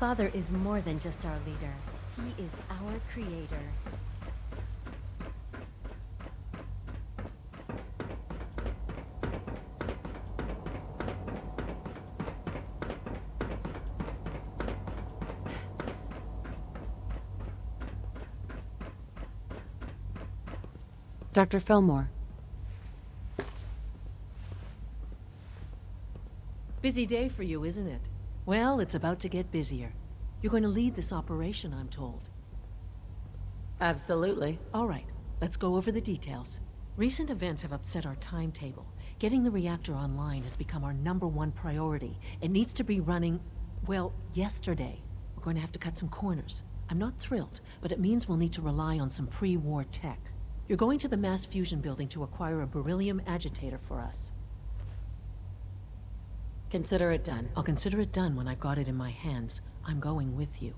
Father is more than just our leader. He is our creator. Dr. Fillmore. Busy day for you, isn't it? Well, it's about to get busier. You're going to lead this operation, I'm told. Absolutely. All right, let's go over the details. Recent events have upset our timetable. Getting the reactor online has become our #1 priority. It needs to be running, well, yesterday. We're going to have to cut some corners. I'm not thrilled, but it means we'll need to rely on some pre-war tech. You're going to the mass fusion building to acquire a beryllium agitator for us. Consider it done. I'll consider it done when I've got it in my hands. I'm going with you.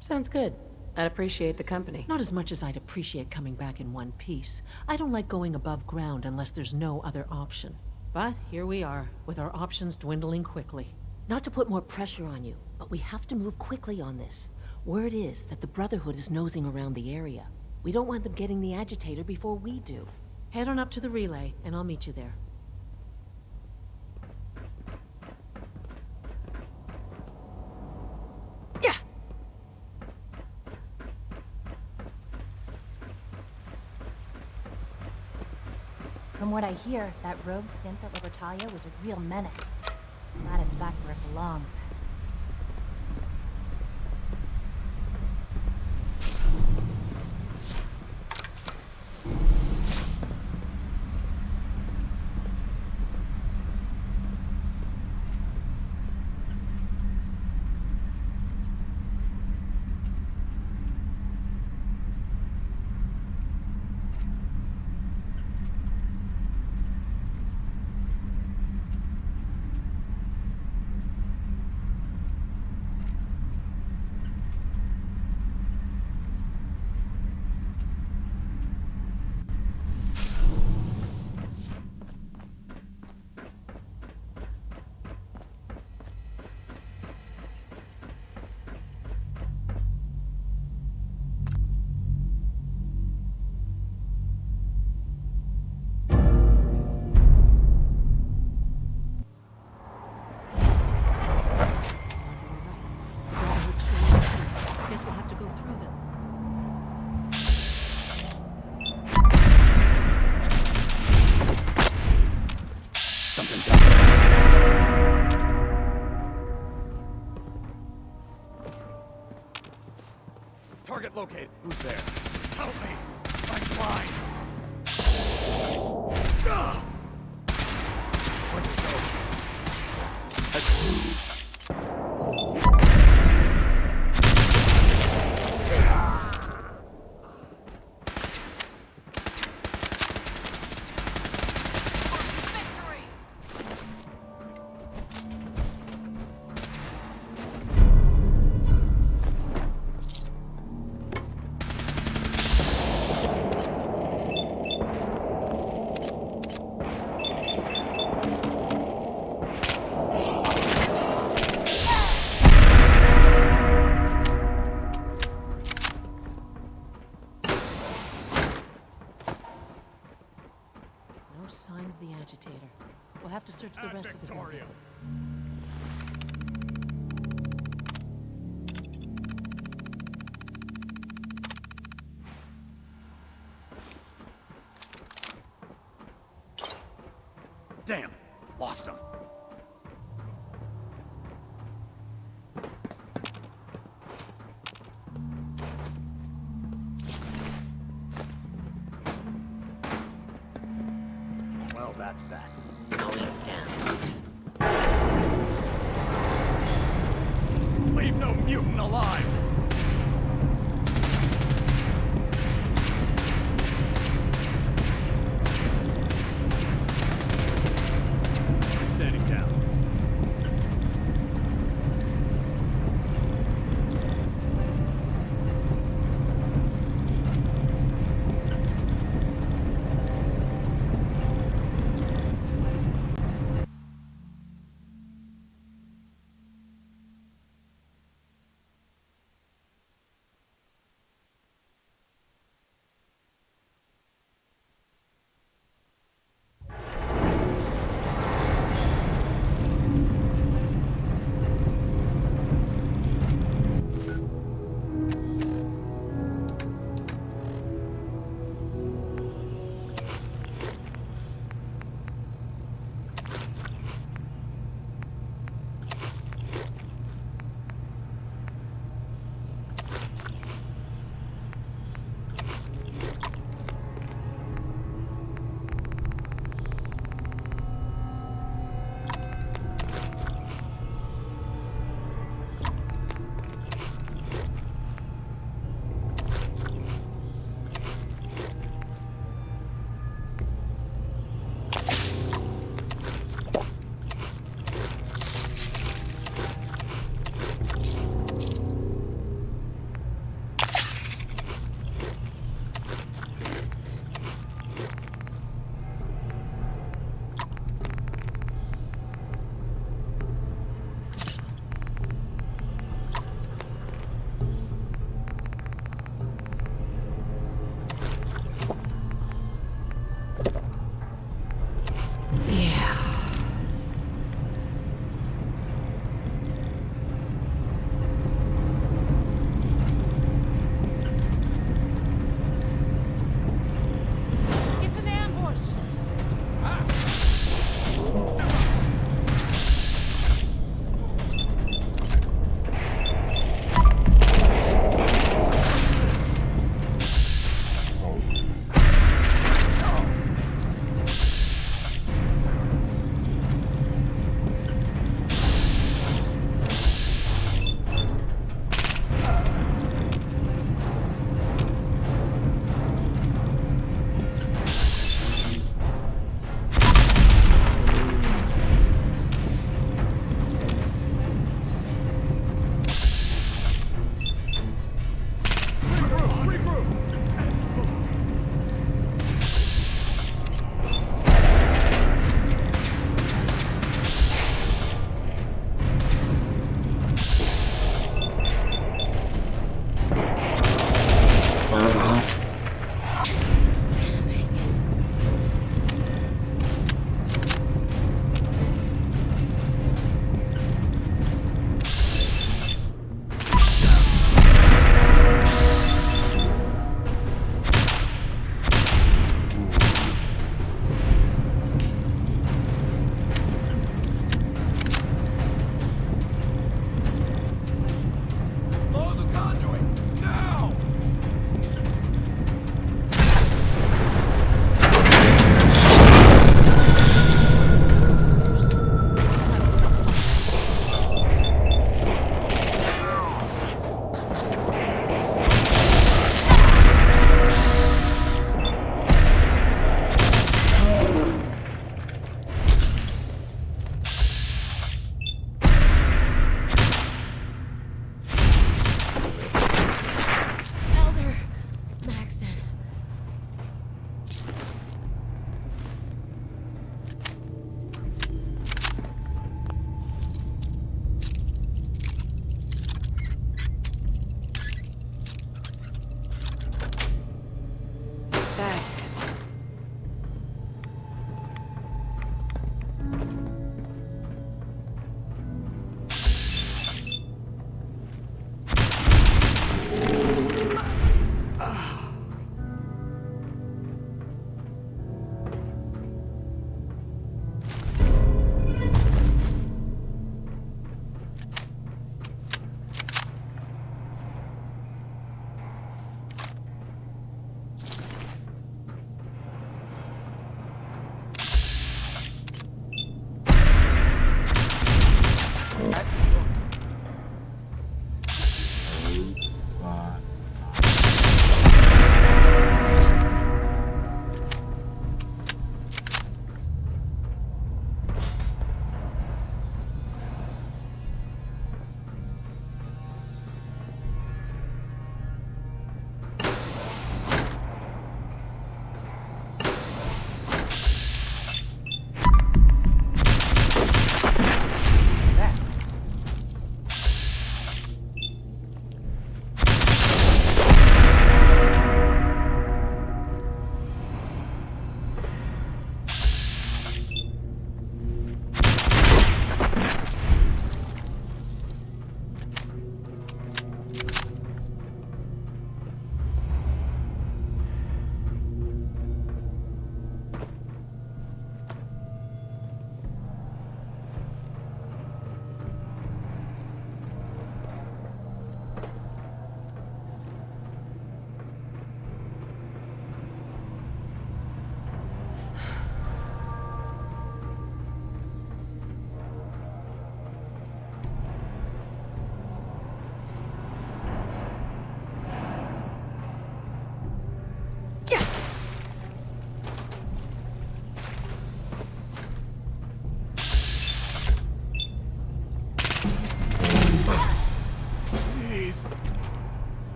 Sounds good. I'd appreciate the company. Not as much as I'd appreciate coming back in one piece. I don't like going above ground unless there's no other option. But here we are, with our options dwindling quickly. Not to put more pressure on you, but we have to move quickly on this. Word is that the Brotherhood is nosing around the area. We don't want them getting the agitator before we do. Head on up to the relay, and I'll meet you there. From what I hear, that rogue synth at Libertalia was a real menace. Glad it's back where it belongs. Something's up. Target located. Who's there? Help me! I'm blind! Where'd they go? That's... Sign of the agitator. We'll have to search the rest of the building. Damn! Lost him. Well, that's that. Going down. Leave no mutant alive! Standing down.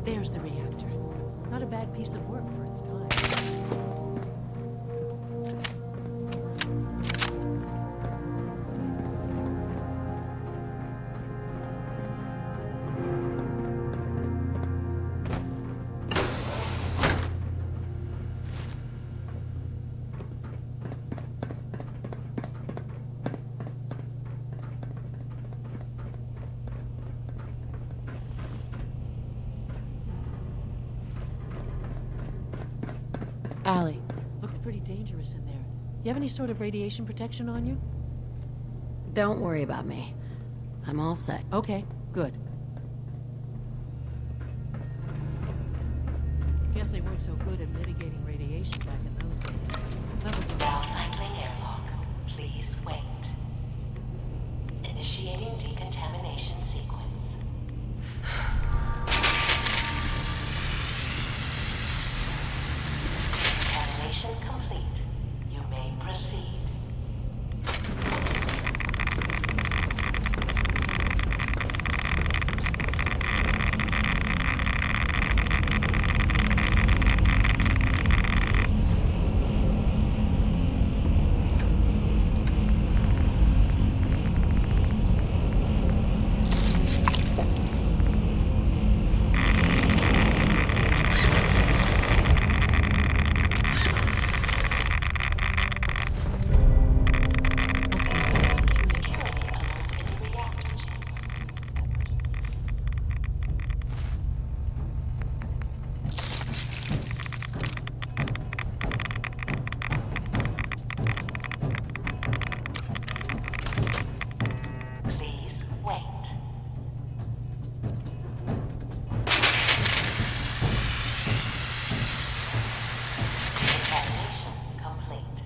There's the reactor. Not a bad piece of work for its time. Allie, Looks pretty dangerous in there. You have any sort of radiation protection on you? don't worry about me. I'm all set. Okay, good. Guess they weren't so good at mitigating radiation back in those days. Levels of Now cycling airlock. Please wait. Initiating decontamination sequence. Decontamination complete. You may proceed. Must be a bad security. Setting alert in the reactor chamber. Please wait. Decontamination complete.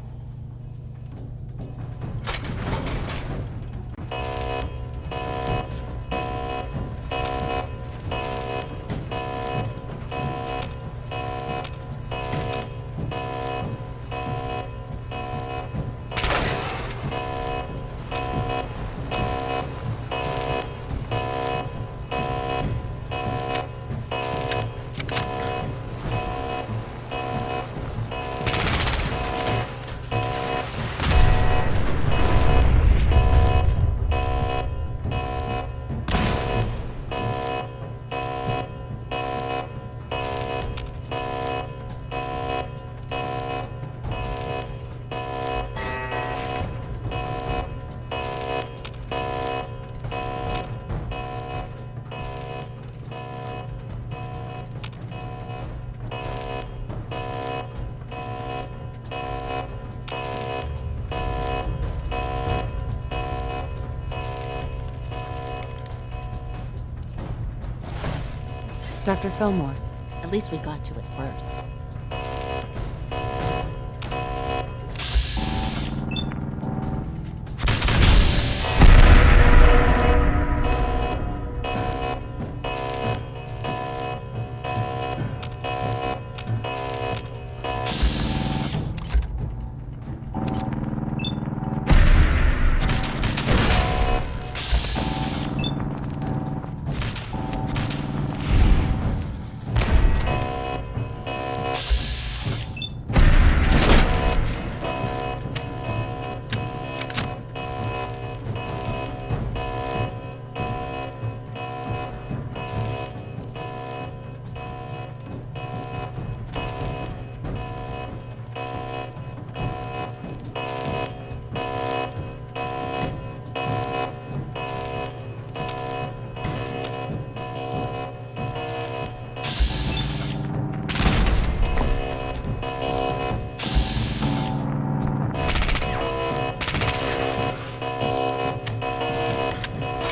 Dr. Fillmore. At least we got to it first.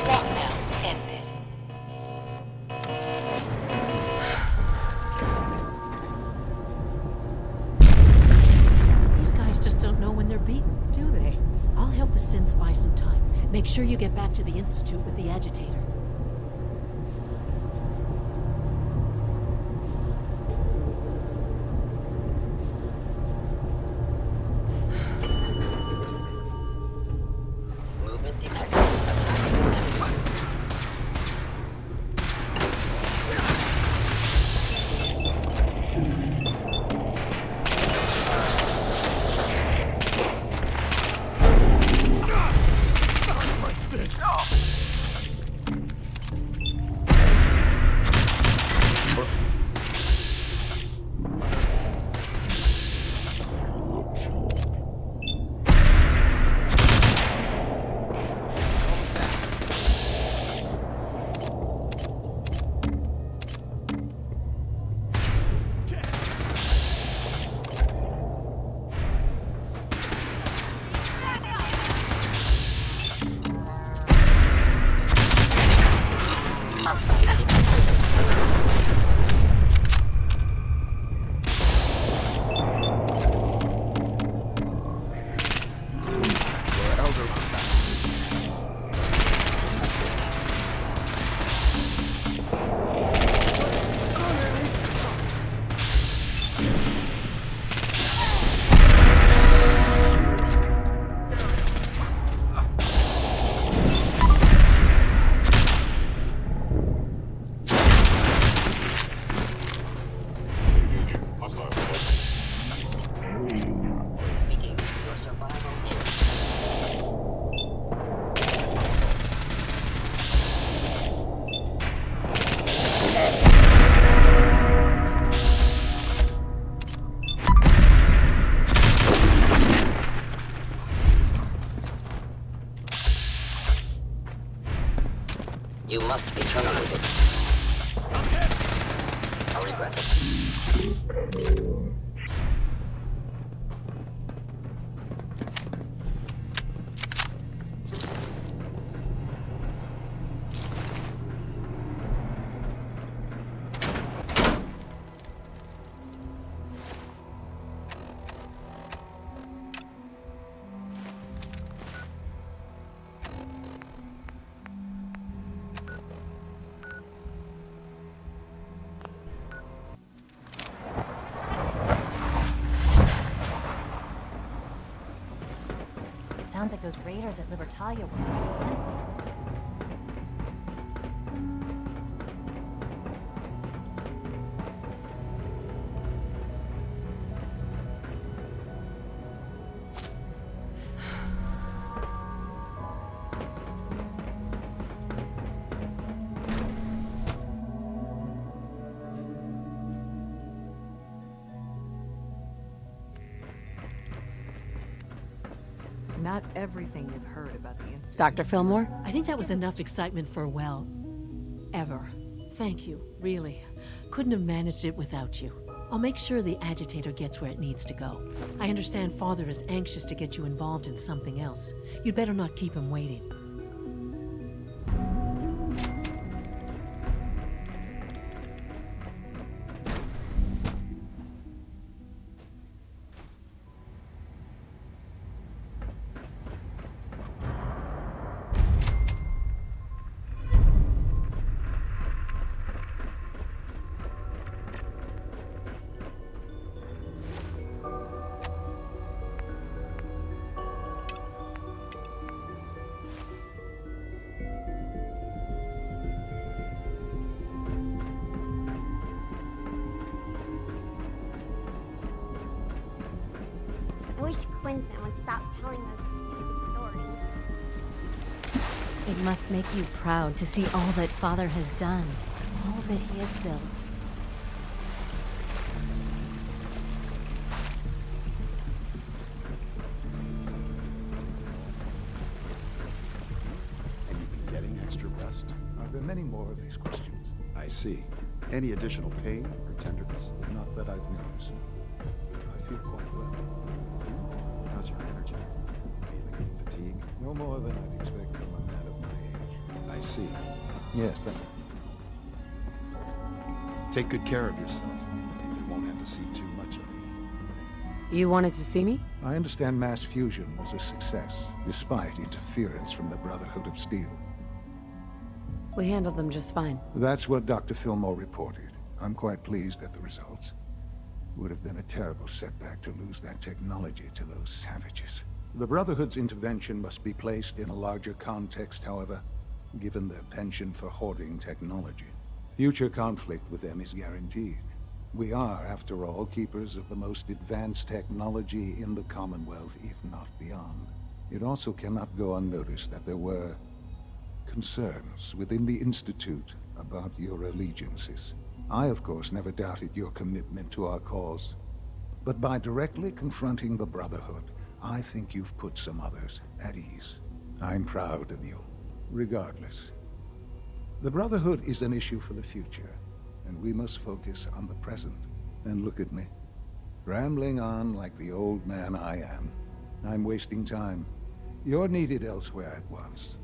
Lockdown ended. These guys just don't know when they're beaten, do they? I'll help the synths buy some time. Make sure you get back to the Institute with the agitator. Movement detected. Attacking network. Speaking, your survival is... You must be terminated. I regret it. Sounds like those raiders at Libertalia were pretty handful. Not everything you've heard about the Institute. Dr. Fillmore? I think that was enough excitement for, well, ever. Thank you, really. Couldn't have managed it without you. I'll make sure the agitator gets where it needs to go. I understand Father is anxious to get you involved in something else. You'd better not keep him waiting. I wish Quinton would stop telling us stupid stories. It must make you proud to see all that Father has done, all that he has built. And you've been getting extra rest? Are there many more of these questions? I see. Any additional pain or tenderness? Not that I've noticed. I feel quite well. How's your energy? Feeling any fatigue? No more than I'd expect from a man of my age. I see. Yes, thank you. Take good care of yourself, and you won't have to see too much of me. You wanted to see me? I understand mass fusion was a success, despite interference from the Brotherhood of Steel. We handled them just fine. That's what Dr. Fillmore reported. I'm quite pleased at the results. It would have been a terrible setback to lose that technology to those savages. The Brotherhood's intervention must be placed in a larger context, however, given their penchant for hoarding technology. Future conflict with them is guaranteed. We are, after all, keepers of the most advanced technology in the Commonwealth, if not beyond. It also cannot go unnoticed that there were concerns within the Institute about your allegiances. I, of course, never doubted your commitment to our cause. But by directly confronting the Brotherhood, I think you've put some others at ease. I'm proud of you, regardless. The Brotherhood is an issue for the future, and we must focus on the present. And look at me, rambling on like the old man I am. I'm wasting time. You're needed elsewhere at once.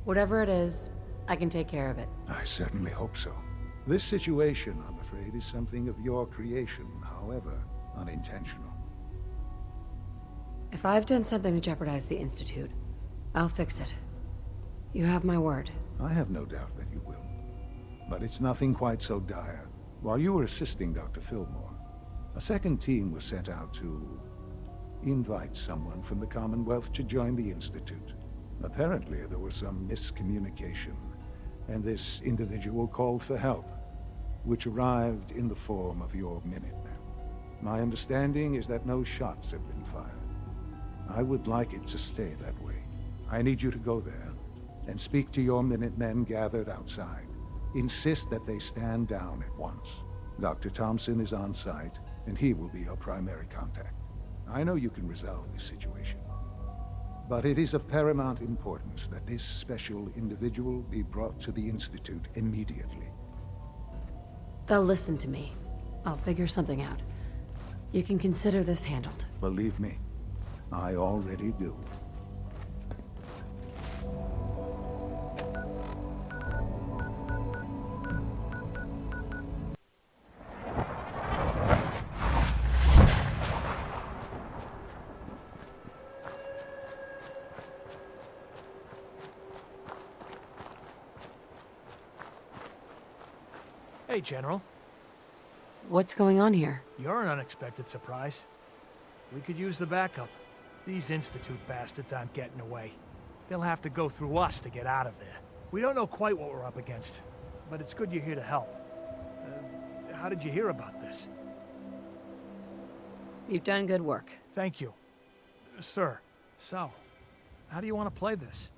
Whatever it is, I can take care of it. I certainly hope so. This situation, I'm afraid, is something of your creation, however unintentional. If I've done something to jeopardize the Institute, I'll fix it. You have my word. I have no doubt that you will. But it's nothing quite so dire. While you were assisting Dr. Fillmore, a second team was sent out to invite someone from the Commonwealth to join the Institute. Apparently, there was some miscommunication, and this individual called for help, which arrived in the form of your Minutemen. My understanding is that no shots have been fired. I would like it to stay that way. I need you to go there and speak to your Minutemen gathered outside. Insist that they stand down at once. Dr. Thompson is on site, and he will be your primary contact. I know you can resolve this situation, but it is of paramount importance that this special individual be brought to the Institute immediately. They'll listen to me. I'll figure something out. You can consider this handled. Believe me, I already do. Hey, General. What's going on here? You're an unexpected surprise. We could use the backup. These Institute bastards aren't getting away. They'll have to go through us to get out of there. We don't know quite what we're up against, but it's good you're here to help. How did you hear about this? You've done good work. Thank you. Sir, so, how do you want to play this?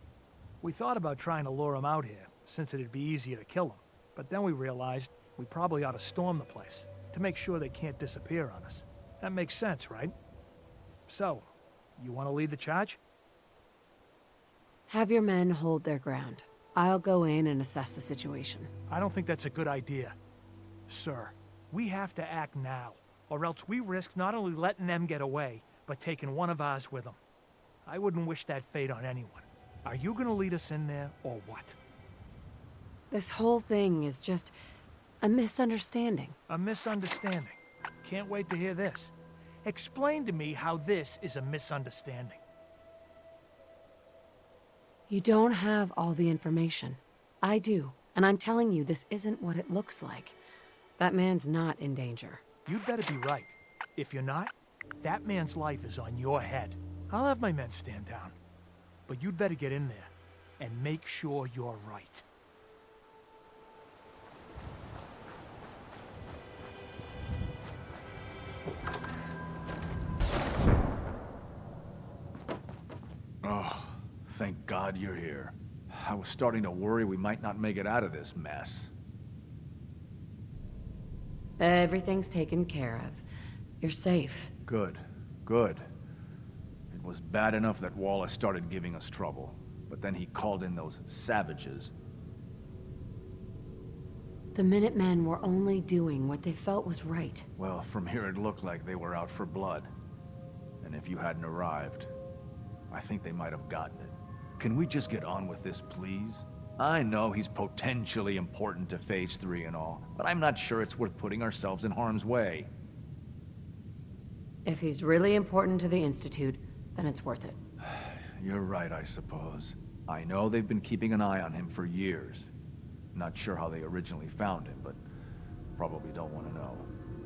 We thought about trying to lure them out here, since it'd be easier to kill them. But then we realized we probably ought to storm the place, to make sure they can't disappear on us. That makes sense, right? So, you want to lead the charge? Have your men hold their ground. I'll go in and assess the situation. I don't think that's a good idea. Sir, we have to act now, or else we risk not only letting them get away, but taking one of ours with them. I wouldn't wish that fate on anyone. Are you gonna lead us in there, or what? This whole thing is just a misunderstanding. A misunderstanding? Can't wait to hear this. Explain to me how this is a misunderstanding. You don't have all the information. I do, and I'm telling you this isn't what it looks like. That man's not in danger. You'd better be right. If you're not, that man's life is on your head. I'll have my men stand down. But you'd better get in there and make sure you're right. Oh, thank God you're here. I was starting to worry we might not make it out of this mess. Everything's taken care of. You're safe. Good. Good. It was bad enough that Wallace started giving us trouble, but then he called in those savages. The Minutemen were only doing what they felt was right. Well, from here it looked like they were out for blood. And if you hadn't arrived, I think they might have gotten it. Can we just get on with this, please? I know he's potentially important to Phase 3 and all, but I'm not sure it's worth putting ourselves in harm's way. If he's really important to the Institute, then it's worth it. You're right, I suppose. I know they've been keeping an eye on him for years. Not sure how they originally found him, but probably don't want to know.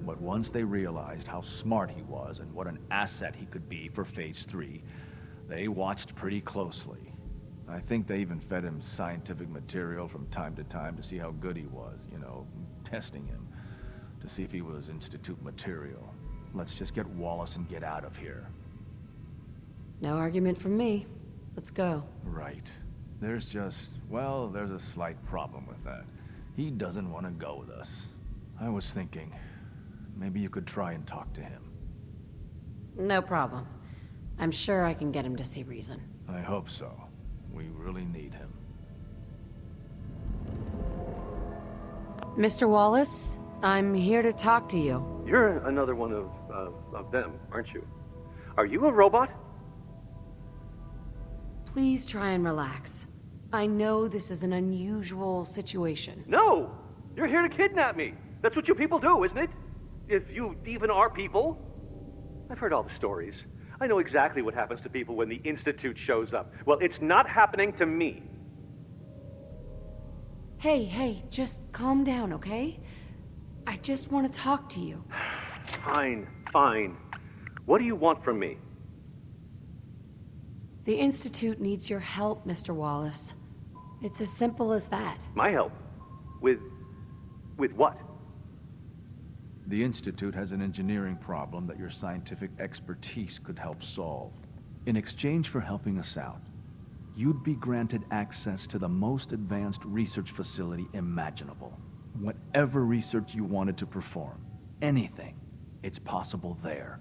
But once they realized how smart he was and what an asset he could be for Phase 3, they watched pretty closely. I think they even fed him scientific material from time to time to see how good he was, you know, testing him, to see if he was Institute material. Let's just get Wallace and get out of here. No argument from me. Let's go. Right. There's just, well, there's a slight problem with that. He doesn't want to go with us. I was thinking, maybe you could try and talk to him. No problem. I'm sure I can get him to see reason. I hope so. We really need him. Mr. Wallace, I'm here to talk to you. You're another one of them, aren't you? Are you a robot? Please try and relax. I know this is an unusual situation. No! You're here to kidnap me. That's what you people do, isn't it? If you even are people. I've heard all the stories. I know exactly what happens to people when the Institute shows up. Well, it's not happening to me. Hey, just calm down, okay? I just want to talk to you. Fine. What do you want from me? The Institute needs your help, Mr. Wallace. It's as simple as that. My help? With what? The Institute has an engineering problem that your scientific expertise could help solve. In exchange for helping us out, you'd be granted access to the most advanced research facility imaginable. Whatever research you wanted to perform, anything, it's possible there.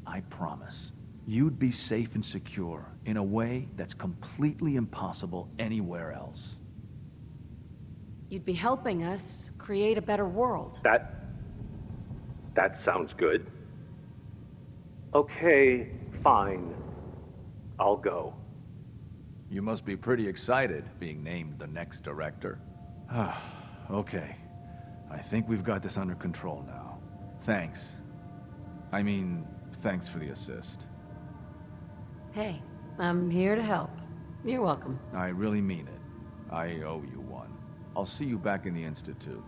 I promise. You'd be safe and secure in a way that's completely impossible anywhere else. You'd be helping us create a better world. That sounds good. Okay, fine. I'll go. You must be pretty excited being named the next director. Okay. I think we've got this under control now. Thanks. Thanks for the assist. Hey, I'm here to help. You're welcome. I really mean it. I owe you one. I'll see you back in the Institute.